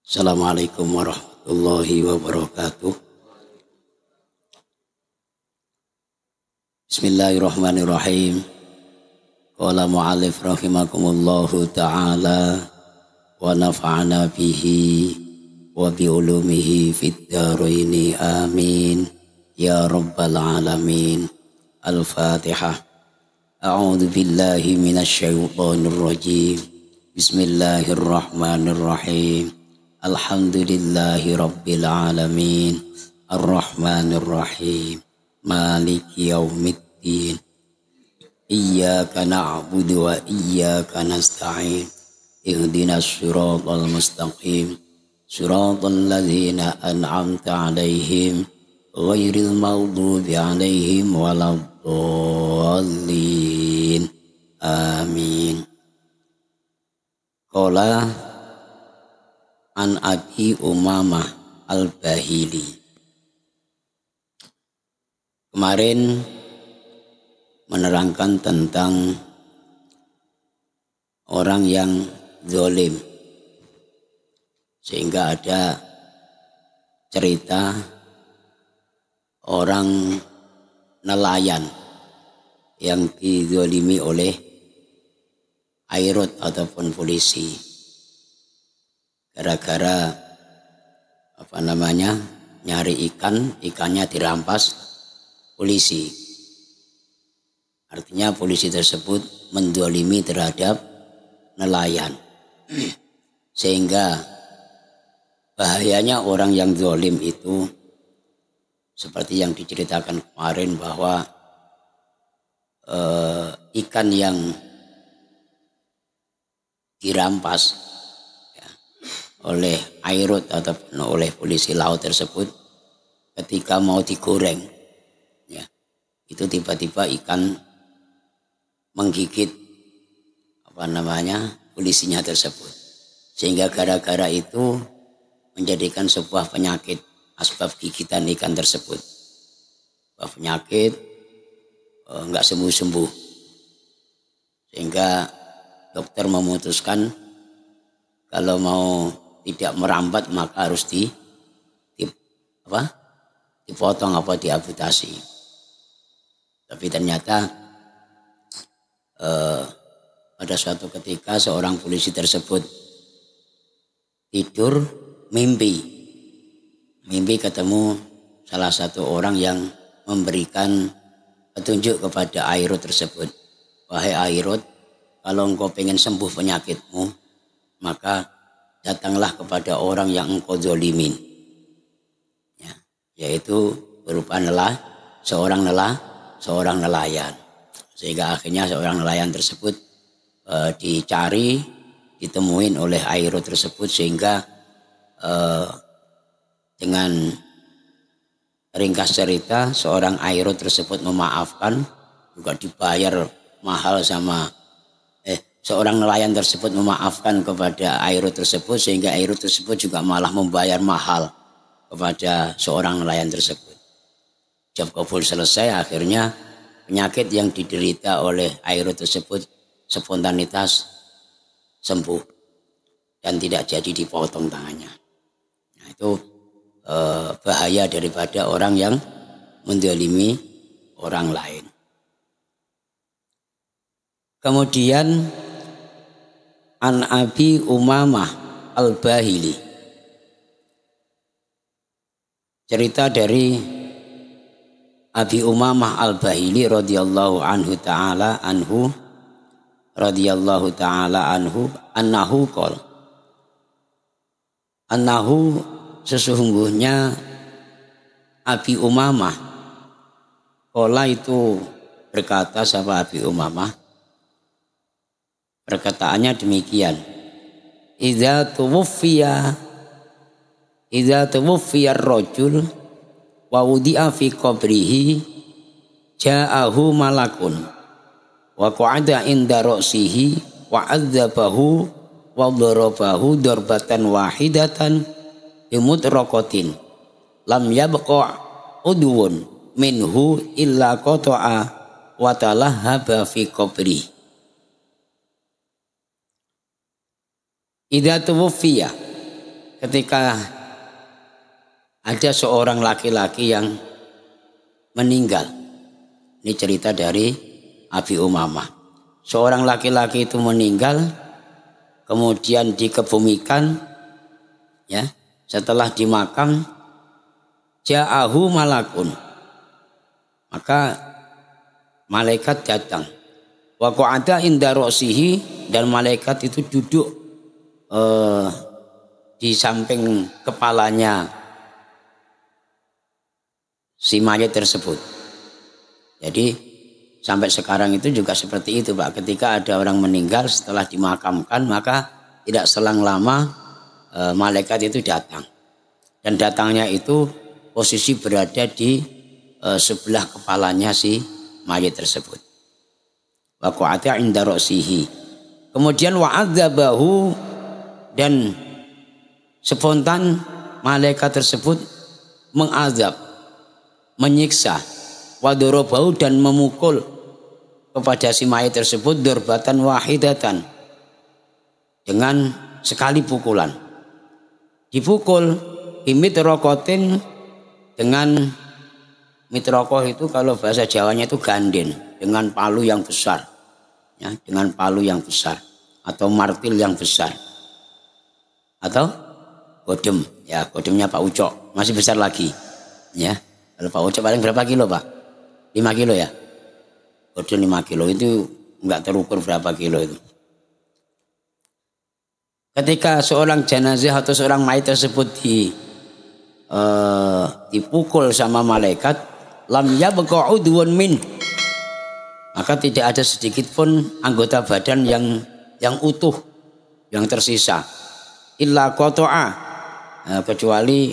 Assalamualaikum warahmatullahi wabarakatuh. Bismillahirrahmanirrahim. Qala mu'allif rahimakumullahu ta'ala wa nafa'ana bihi wa bi ulumihi fid dharaini amin ya rabbal alamin. Al-Fatihah. A'udzu billahi minasy syaithanir rajim. Bismillahirrahmanirrahim. Alhamdulillahi rabbil alamin. Ar-Rahmanir Rahim. Maliki yaumiddin. Iyyaka na'budu wa iyyaka nasta'in. Ihdinas siratal mustaqim. Siratal ladzina an'amta 'alaihim ghairil maghdubi 'alaihim waladdallin. Amin. Qala an Abi Umamah Al-Bahili. Kemarin menerangkan tentang orang yang zalim, sehingga ada cerita orang nelayan yang dizalimi oleh airut ataupun polisi gara-gara nyari ikannya dirampas polisi. Artinya polisi tersebut menzalimi terhadap nelayan. Sehingga bahayanya orang yang zalim itu seperti yang diceritakan kemarin bahwa ikan yang dirampas oleh airut ataupun oleh polisi laut tersebut, ketika mau digoreng, ya, itu tiba-tiba ikan menggigit polisinya tersebut, sehingga gara-gara itu menjadikan sebuah penyakit asbab gigitan ikan tersebut. Sebuah penyakit nggak sembuh-sembuh, sehingga dokter memutuskan kalau mau tidak merambat maka harus dipotong apa diamputasi. Tapi ternyata pada suatu ketika seorang polisi tersebut tidur mimpi ketemu salah satu orang yang memberikan petunjuk kepada airut tersebut. Wahai airut, kalau engkau pengen sembuh penyakitmu, maka datanglah kepada orang yang engkau zalimin, ya, yaitu berupa seorang nelayan. Sehingga akhirnya seorang nelayan tersebut dicari, ditemuin oleh airut tersebut, sehingga dengan ringkas cerita seorang airut tersebut memaafkan, juga dibayar mahal seorang nelayan tersebut memaafkan kepada airut tersebut, sehingga airut tersebut juga malah membayar mahal kepada seorang nelayan tersebut. Jab kabul selesai, akhirnya penyakit yang diderita oleh airut tersebut spontanitas sembuh dan tidak jadi dipotong tangannya. Nah, itu bahaya daripada orang yang menzalimi orang lain. Kemudian an Abi Umamah Al-Bahili, cerita dari Abi Umamah Al-Bahili radhiyallahu anhu annahu sesungguhnya Abi Umamah qala itu berkata, siapa Abi Umamah? Perkataannya demikian. Idza tuwfiya ar-rajul wa wudi'a fi qabrihi ja'ahu malakun wa qa'ada inda ra'sihi wa 'adzabahu wa darabahu darbatan wahidatan bimutraqatin lam yabqa udwun minhu illa qata'a wa talahhaba fi qabrihi. Idza tuwfiya, ketika ada seorang laki-laki yang meninggal. Ini cerita dari Abi Umamah. Seorang laki-laki itu meninggal, kemudian dikebumikan, ya. Setelah dimakam, ja'ahu malakun. Maka malaikat datang. Wa qa'ada inda ra'sihi, dan malaikat itu duduk di samping kepalanya si mayat tersebut. Jadi sampai sekarang itu juga seperti itu, Pak. Ketika ada orang meninggal setelah dimakamkan, maka tidak selang lama malaikat itu datang. Dan datangnya itu posisi berada di sebelah kepalanya si mayat tersebut. Wa qa'ata inda ra'sihi. Kemudian wa'adzabahu, dan spontan malaikat tersebut mengazab, menyiksa, wadorobahu, dan memukul kepada si mayat tersebut durbatan wahidatan, dengan sekali pukulan. Dipukul bimitrokotin, dengan mitrokoh itu kalau bahasa Jawanya itu ganden, dengan palu yang besar, ya, dengan palu yang besar atau martil yang besar, atau godem, ya, godemnya Pak Ucok masih besar lagi, ya. Kalau Pak Ucok paling berapa kilo, Pak? 5 kilo ya? Godem 5 kilo itu enggak terukur berapa kilo itu. Ketika seorang jenazah atau seorang mayat tersebut dipukul sama malaikat, lam yabqa udwun min, maka tidak ada sedikit pun anggota badan yang utuh, yang tersisa. Illa qata'a, kecuali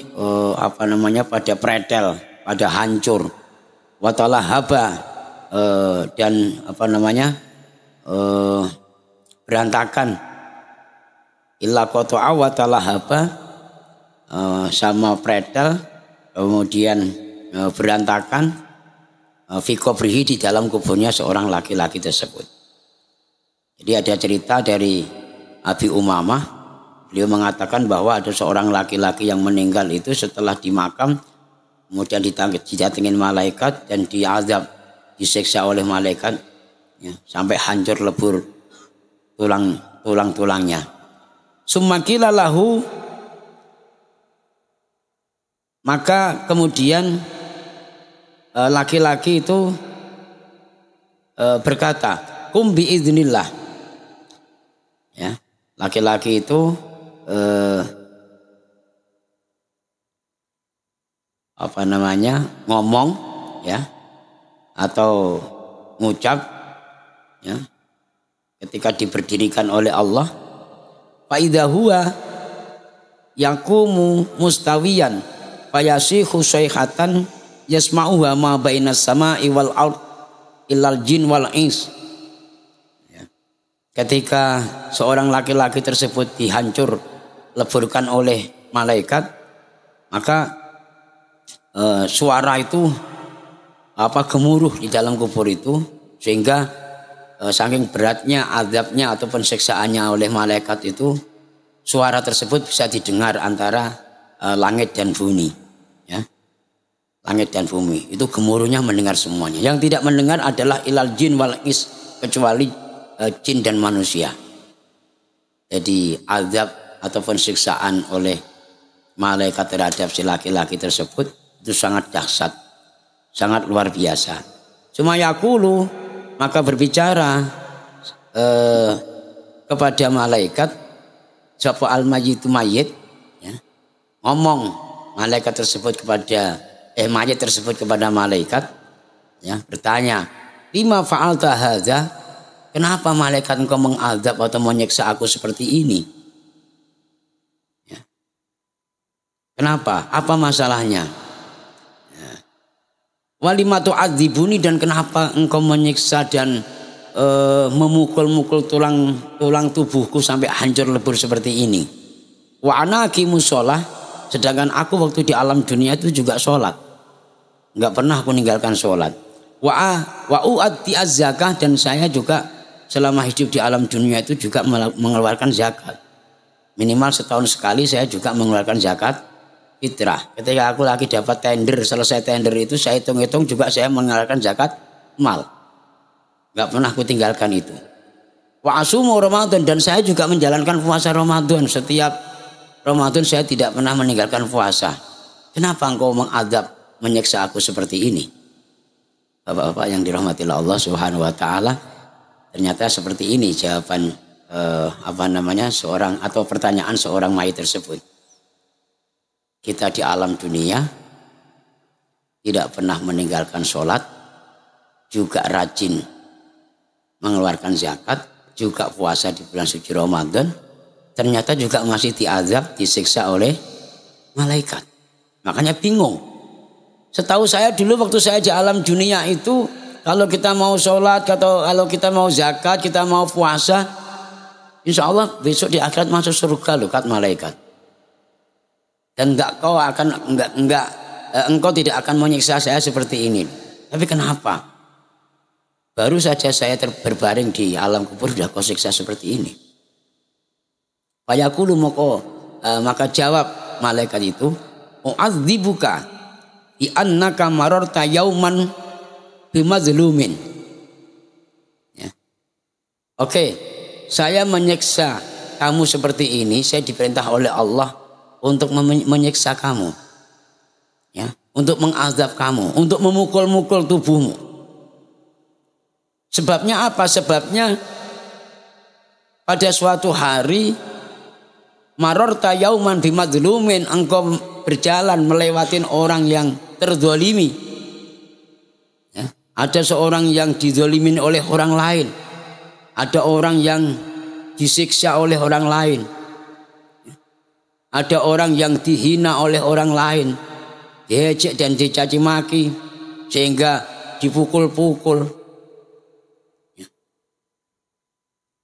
pada pretel, pada hancur, watalahaba, dan berantakan. Illa qata'a watalahaba, sama pretel, kemudian berantakan, fi qabrihi, di dalam kuburnya seorang laki-laki tersebut. Jadi ada cerita dari Abi Umamah, beliau mengatakan bahwa ada seorang laki-laki yang meninggal itu setelah dimakam, kemudian didatengin malaikat dan diazab, disiksa oleh malaikat, ya, sampai hancur lebur tulang-tulangnya. Summakila lahu, maka kemudian laki-laki itu berkata, kum biiznillah, ya, laki-laki itu ngomong, ya, atau ngucap, ya, ketika diberdirikan oleh Allah, fa idza huwa yaqumu mustawiyan fayasihu sayhatan yasma'uha ma bainas sama'i wal ard illal jin wal ins. Ketika seorang laki-laki tersebut dihancur leburkan oleh malaikat, maka suara itu gemuruh di dalam kubur itu, sehingga saking beratnya azabnya atau pensiksaannya oleh malaikat itu, suara tersebut bisa didengar antara langit dan bumi, ya. Langit dan bumi itu gemuruhnya mendengar semuanya. Yang tidak mendengar adalah ilal jin wal ins, kecuali jin dan manusia. Jadi azab ataupun siksaan oleh malaikat terhadap si laki-laki tersebut itu sangat dahsyat, sangat luar biasa. Cuma yaqulu, maka berbicara kepada malaikat sapa al mayyitu mayyit, ya, ngomong malaikat tersebut kepada mayit tersebut kepada malaikat, ya, bertanya, lima fa'alta hadza, kenapa malaikat engkau mengazab atau menyiksa aku seperti ini, ya. Kenapa, apa masalahnya, ya. Walimatu adzibuni, dan kenapa engkau menyiksa dan memukul-mukul tulang tubuhku sampai hancur lebur seperti ini. Wa ana aqimus shalah, sedangkan aku waktu di alam dunia itu juga sholat, nggak pernah aku meninggalkan sholat. Wa u'addi az-zakah, dan saya juga selama hidup di alam dunia itu juga mengeluarkan zakat. Minimal setahun sekali saya juga mengeluarkan zakat fitrah. Ketika aku lagi dapat tender, selesai tender itu saya hitung-hitung juga saya mengeluarkan zakat mal. Gak pernah aku tinggalkan itu. Wa asumu Ramadan, dan saya juga menjalankan puasa Ramadan. Setiap Ramadan saya tidak pernah meninggalkan puasa. Kenapa engkau mengadab, menyiksa aku seperti ini? Bapak-bapak yang dirahmati Allah Subhanahu wa taala, ternyata seperti ini jawaban seorang atau pertanyaan seorang mayit tersebut. Kita di alam dunia tidak pernah meninggalkan sholat, juga rajin mengeluarkan zakat, juga puasa di bulan suci Ramadan, ternyata juga masih diazab, disiksa oleh malaikat. Makanya bingung. Setahu saya dulu waktu saya di alam dunia itu, kalau kita mau sholat, kalau kita mau zakat, kita mau puasa, insya Allah besok di akhirat masuk surga loh, kata malaikat. Dan engkau tidak akan menyiksa saya seperti ini. Tapi kenapa? Baru saja saya berbaring di alam kubur sudah kau siksa seperti ini. Fayaqulu maka jawab malaikat itu, u'adzibuka bi annaka mararta yauman bimazlumin. Ya. Oke, saya menyiksa kamu seperti ini, saya diperintah oleh Allah untuk menyiksa kamu. Ya, untuk mengazab kamu, untuk memukul-mukul tubuhmu. Sebabnya apa? Sebabnya pada suatu hari mararta yauman bimadzlumin, engkau berjalan melewatin orang yang terzalimi. Ya, ada seorang yang dizalimin oleh orang lain. Ada orang yang disiksa oleh orang lain. Ada orang yang dihina oleh orang lain. Diejek dan dicaci maki sehingga dipukul-pukul.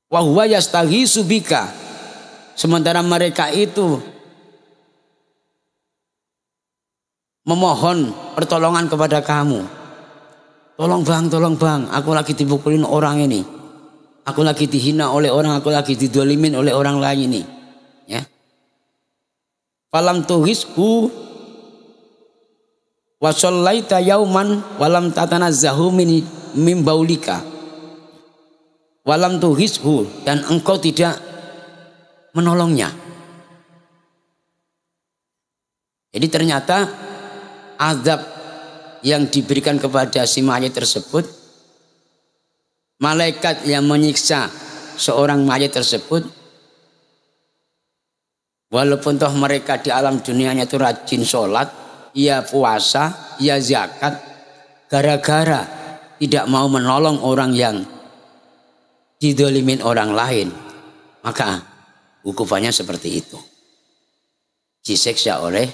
Wa huwa yastaghisu bika, sementara mereka itu memohon pertolongan kepada kamu. Tolong bang, aku lagi dipukulin orang ini, aku lagi dihina oleh orang, aku lagi didolimin oleh orang lain ini. Ya. Falam tuhisku wa shallaita yauman walam tatanazzahu min baulika. Walam tuhishu, dan engkau tidak menolongnya. Jadi ternyata azab yang diberikan kepada si mayit tersebut, malaikat yang menyiksa seorang mayit tersebut, walaupun toh mereka di alam dunianya itu rajin sholat, ia puasa, ia zakat, gara-gara tidak mau menolong orang yang didolimin orang lain, maka hukumannya seperti itu, disiksa oleh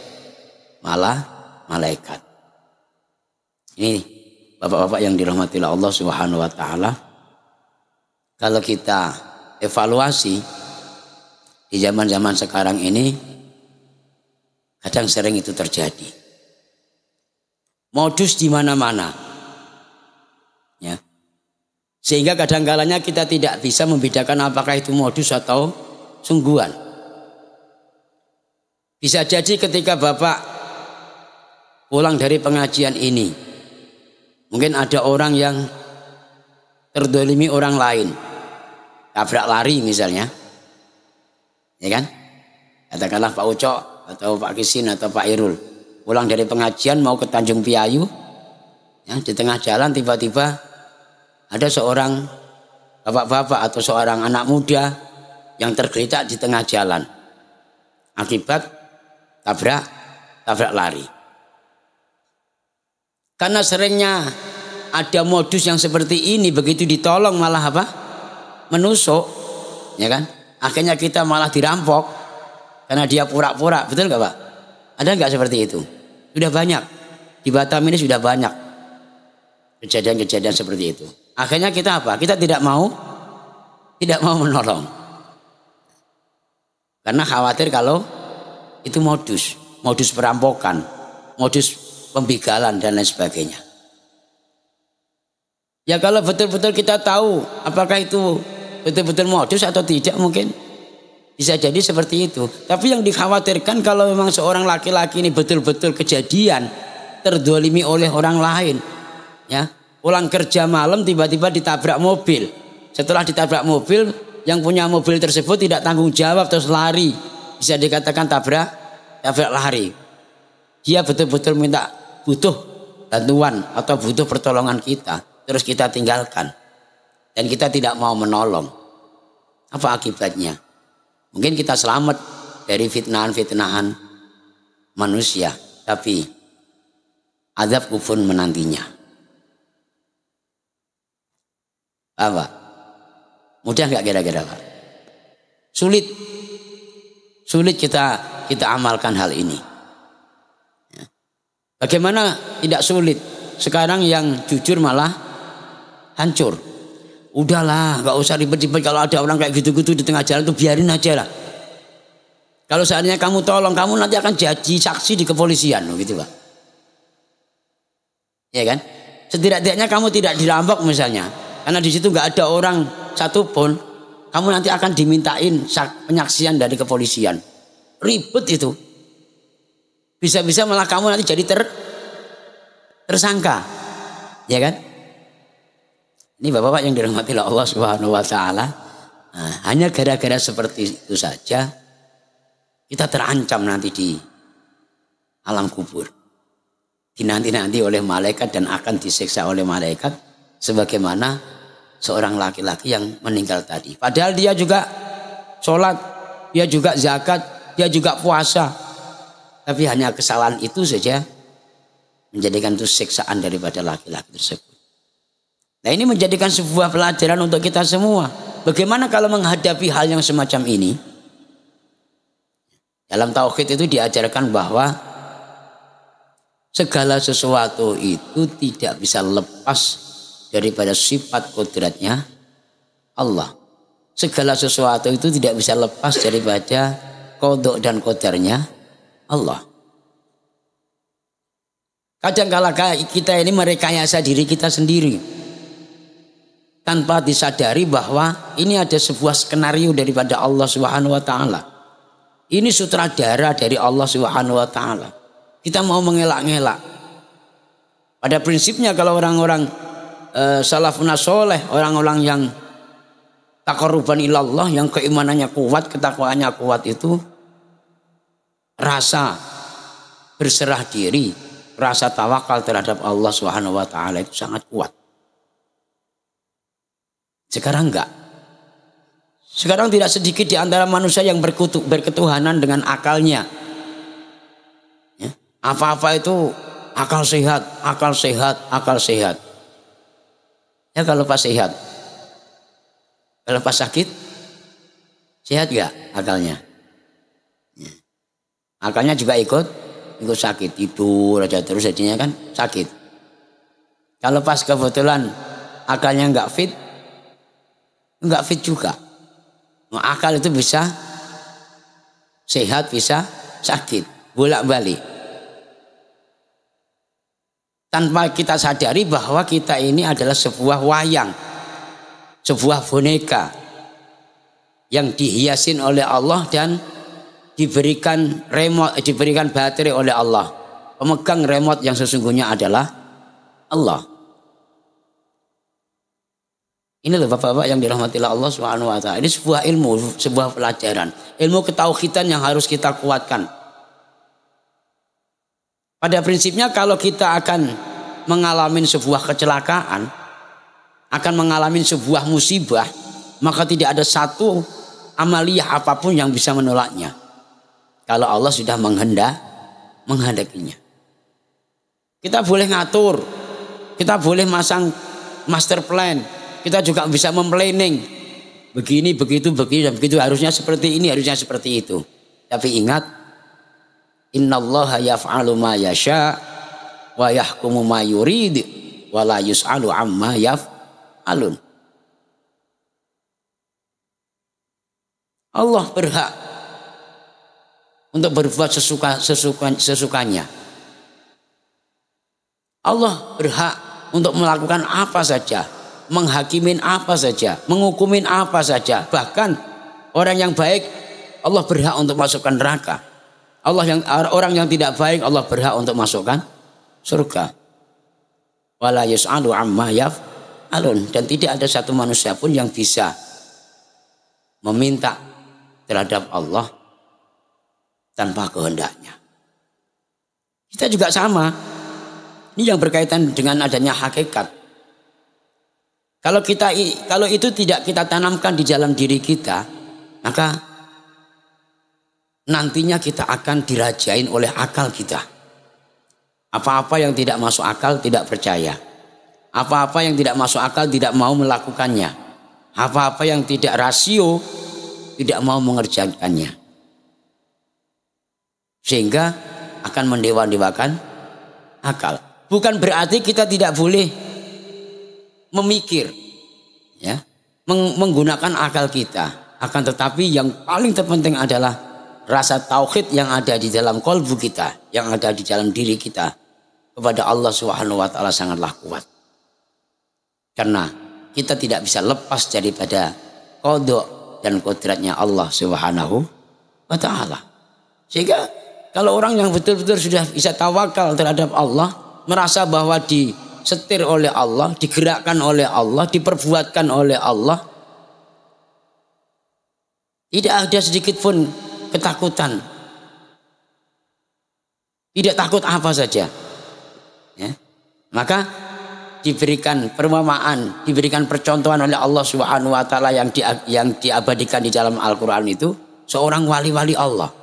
malaikat. Ini bapak-bapak yang dirahmati Allah Subhanahu wa taala, kalau kita evaluasi di zaman-zaman sekarang ini, kadang sering itu terjadi. Modus di mana-mana. Ya. Sehingga kadang-kalanya kita tidak bisa membedakan apakah itu modus atau sungguhan. Bisa jadi ketika Bapak pulang dari pengajian ini, mungkin ada orang yang terdolimi orang lain, tabrak lari misalnya, ya kan? Katakanlah Pak Ucok atau Pak Kisin atau Pak Irul pulang dari pengajian mau ke Tanjung Piayu, ya, di tengah jalan tiba-tiba ada seorang bapak-bapak atau seorang anak muda yang tergeletak di tengah jalan akibat tabrak lari. Karena seringnya ada modus yang seperti ini, begitu ditolong malah apa? Menusuk, ya kan? Akhirnya kita malah dirampok karena dia pura-pura, betul nggak Pak? Ada nggak seperti itu? Sudah banyak di Batam ini, sudah banyak kejadian-kejadian seperti itu. Akhirnya kita apa? Kita tidak mau menolong. Karena khawatir kalau itu modus perampokan, modus pembegalan dan lain sebagainya. Ya kalau betul-betul kita tahu apakah itu betul-betul modus atau tidak, mungkin Bisa jadi seperti itu. Tapi yang dikhawatirkan kalau memang seorang laki-laki ini betul-betul kejadian terdolimi oleh orang lain, ya, pulang kerja malam tiba-tiba ditabrak mobil. Setelah ditabrak mobil, yang punya mobil tersebut tidak tanggung jawab terus lari. Bisa dikatakan tabrak lari. Dia betul-betul butuh bantuan atau butuh pertolongan kita, terus kita tinggalkan dan kita tidak mau menolong. Apa akibatnya? Mungkin kita selamat dari fitnahan-fitnahan manusia, tapi azab kubur menantinya. Apa? Mudah nggak kira-kira, Pak? Sulit kita amalkan hal ini. Bagaimana tidak sulit? Sekarang yang jujur malah hancur. Udahlah, nggak usah ribet-ribet. Kalau ada orang kayak gitu-gitu di tengah jalan tuh biarin aja lah. Kalau seandainya kamu tolong, kamu nanti akan jadi saksi di kepolisian, gitu Pak. Ya kan? Setidak-tidaknya kamu tidak dirampok misalnya, karena di situ nggak ada orang satupun, kamu nanti akan dimintain penyaksian dari kepolisian. Ribet itu. Bisa-bisa malah kamu nanti jadi tersangka, ya kan? Ini bapak-bapak yang dirahmati oleh Allah Subhanahu Wa Taala. Nah, hanya gara-gara seperti itu saja kita terancam nanti di alam kubur, dinanti-nanti oleh malaikat dan akan disiksa oleh malaikat, sebagaimana seorang laki-laki yang meninggal tadi. Padahal dia juga sholat, dia juga zakat, dia juga puasa, tapi hanya kesalahan itu saja menjadikan itu siksaan daripada laki-laki tersebut. Nah, ini menjadikan sebuah pelajaran untuk kita semua. Bagaimana kalau menghadapi hal yang semacam ini? Dalam tauhid itu diajarkan bahwa segala sesuatu itu tidak bisa lepas daripada sifat kodratnya Allah. Segala sesuatu itu tidak bisa lepas daripada qada dan qadarnya Allah. Kadang-kala kita ini merekayasa diri kita sendiri tanpa disadari bahwa ini ada sebuah skenario daripada Allah Subhanahu Wa Taala. Ini sutradara dari Allah Subhanahu Wa Taala. Kita mau mengelak-ngelak. Pada prinsipnya kalau orang-orang salafun soleh, orang-orang yang taqarruban ilallah, yang keimanannya kuat, ketakwaannya kuat, itu rasa berserah diri, rasa tawakal terhadap Allah Subhanahu Wa Taala itu sangat kuat. Sekarang enggak. Sekarang tidak sedikit di antara manusia yang berketuhanan dengan akalnya. Ya, apa-apa itu akal sehat, akal sehat, akal sehat. Ya kalau pas sehat. Kalau pas sakit, sehat enggak akalnya? Ya. Akalnya juga ikut sakit, tidur aja terus jadinya kan sakit. Kalau pas kebetulan akalnya enggak fit juga. Akal itu bisa sehat, bisa sakit, bolak-balik. Tanpa kita sadari bahwa kita ini adalah sebuah wayang, sebuah boneka yang dihiasin oleh Allah dan diberikan remote, diberikan baterai oleh Allah. Pemegang remote yang sesungguhnya adalah Allah. Ini loh bapak-bapak yang dirahmati Allah Subhanahu Wa Taala. Ini sebuah ilmu, sebuah pelajaran, ilmu ketauhidan yang harus kita kuatkan. Pada prinsipnya kalau kita akan mengalami sebuah kecelakaan, akan mengalami sebuah musibah, maka tidak ada satu amaliyah apapun yang bisa menolaknya. Kalau Allah sudah menghendakinya. Kita boleh ngatur, kita boleh masang master plan. Kita juga bisa memplanning. Begini, begitu, begini, dan begitu. Harusnya seperti ini, harusnya seperti itu. Tapi ingat, innallaha yaf'alu ma yasha wa yahkumu ma yurid wa la yus'alu amma yaf'alun. Allah berhak untuk berbuat sesukanya. Allah berhak untuk melakukan apa saja, menghakimin apa saja, menghukumin apa saja. Bahkan orang yang baik Allah berhak untuk masukkan neraka. Orang yang tidak baik Allah berhak untuk masukkan surga. Wala yus'alu amma yaf'alun, dan tidak ada satu manusia pun yang bisa meminta terhadap Allah tanpa kehendaknya. Kita juga sama. Ini yang berkaitan dengan adanya hakikat. Kalau itu tidak kita tanamkan di dalam diri kita, maka nantinya kita akan dirajain oleh akal kita. Apa-apa yang tidak masuk akal tidak percaya. Apa-apa yang tidak masuk akal tidak mau melakukannya. Apa-apa yang tidak rasio tidak mau mengerjakannya. Sehingga akan mendewa-dewakan akal. Bukan berarti kita tidak boleh memikir, ya, menggunakan akal kita. Akan tetapi yang paling terpenting adalah rasa tauhid yang ada di dalam kalbu kita, yang ada di dalam diri kita kepada Allah Subhanahu wa taala sangatlah kuat. Karena kita tidak bisa lepas daripada qada dan kodratnya Allah Subhanahu wa taala. Sehingga kalau orang yang betul-betul sudah bisa tawakal terhadap Allah, merasa bahwa disetir oleh Allah, digerakkan oleh Allah, diperbuatkan oleh Allah, tidak ada sedikit pun ketakutan. Tidak takut apa saja. Ya. Maka diberikan perumpamaan, diberikan percontohan oleh Allah Subhanahu wa taala yang diabadikan di dalam Al-Qur'an itu seorang wali-wali Allah.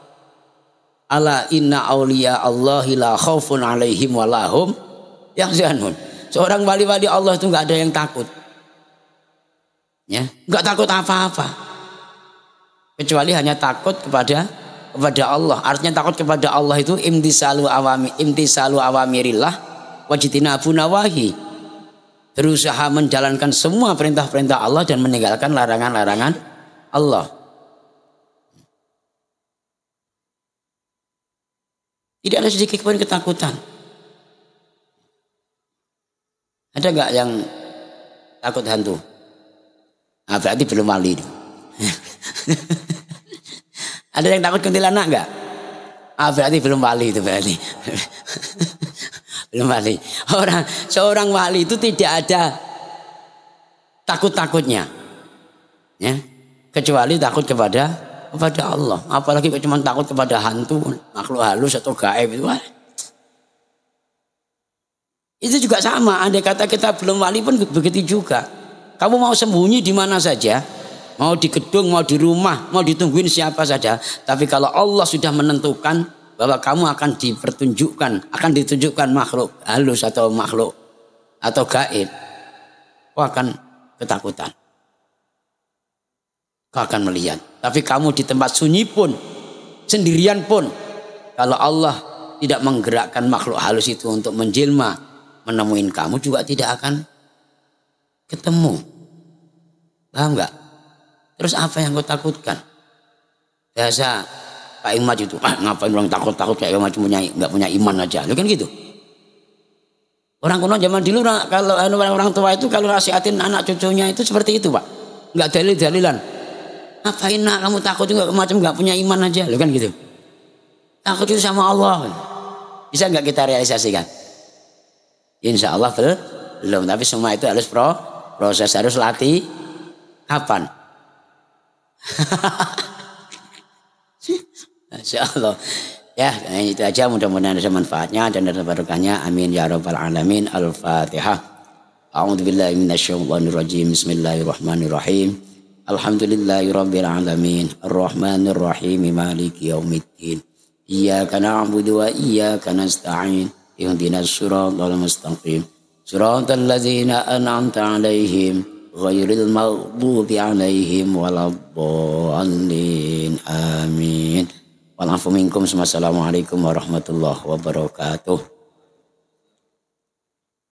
Ala inna awliya Allahi la khaufun alaihim walahum yahzanun. Seorang wali-wali Allah itu enggak ada yang takut. Ya, enggak takut apa-apa. Kecuali hanya takut kepada Allah. Artinya takut kepada Allah itu imtisalu awamirillah wajtinabu nawahi. Berusaha menjalankan semua perintah-perintah Allah dan meninggalkan larangan-larangan Allah. Tidak ada sedikit pun ketakutan. Ada nggak yang takut hantu? Nah, berarti belum wali. Ada yang takut kuntilanak nggak? Ah, berarti belum wali itu berarti. Belum wali. Seorang wali itu tidak ada takut-takutnya. Ya. Kecuali takut kepada Allah. Apalagi cuma takut kepada hantu, makhluk halus atau gaib itu. Itu juga sama. Andai kata kita belum wali pun begitu juga. Kamu mau sembunyi di mana saja, mau di gedung, mau di rumah, mau ditungguin siapa saja. Tapi kalau Allah sudah menentukan bahwa kamu akan ditunjukkan makhluk halus atau makhluk atau gaib, kau akan ketakutan. Kau akan melihat. Tapi kamu di tempat sunyi pun, sendirian pun, kalau Allah tidak menggerakkan makhluk halus itu untuk menjelma, menemuin kamu juga tidak akan ketemu. Paham nggak? Terus apa yang kau takutkan? Biasa Pak Imad itu, ngapain orang takut-takut kayak macam nggak punya iman aja, lu kan gitu. Orang kuno zaman dulu kalau orang tua itu kalau nasihatin anak cucunya itu seperti itu, Pak. Nggak dalil-dalilan. Ngapain nak kamu takut juga macam nggak punya iman aja, lu kan gitu. Takut itu sama Allah. Bisa nggak kita realisasikan? Insya Allah belum. Tapi semua itu harus proses, harus latih. Kapan? Insya Allah. Ya, itu aja. Mudah-mudahan ada manfaatnya dan ada barokahnya. Amin ya rabbal alamin. Al-Fatihah. A'udzubillahi minasyaitonirrajim. Bismillahirrahmanirrahim. Alhamdulillahirabbil alamin. Arrahmanir rahim. Maliki yaumiddin. Iyyaka na'budu wa iyyaka nasta'in. Ihdinas siratal mustaqim. Siratal ladzina an'amta 'alaihim ghairil maghdubi 'alaihim waladdallin. Amin. Wa'alaikum warahmatullahi wabarakatuh.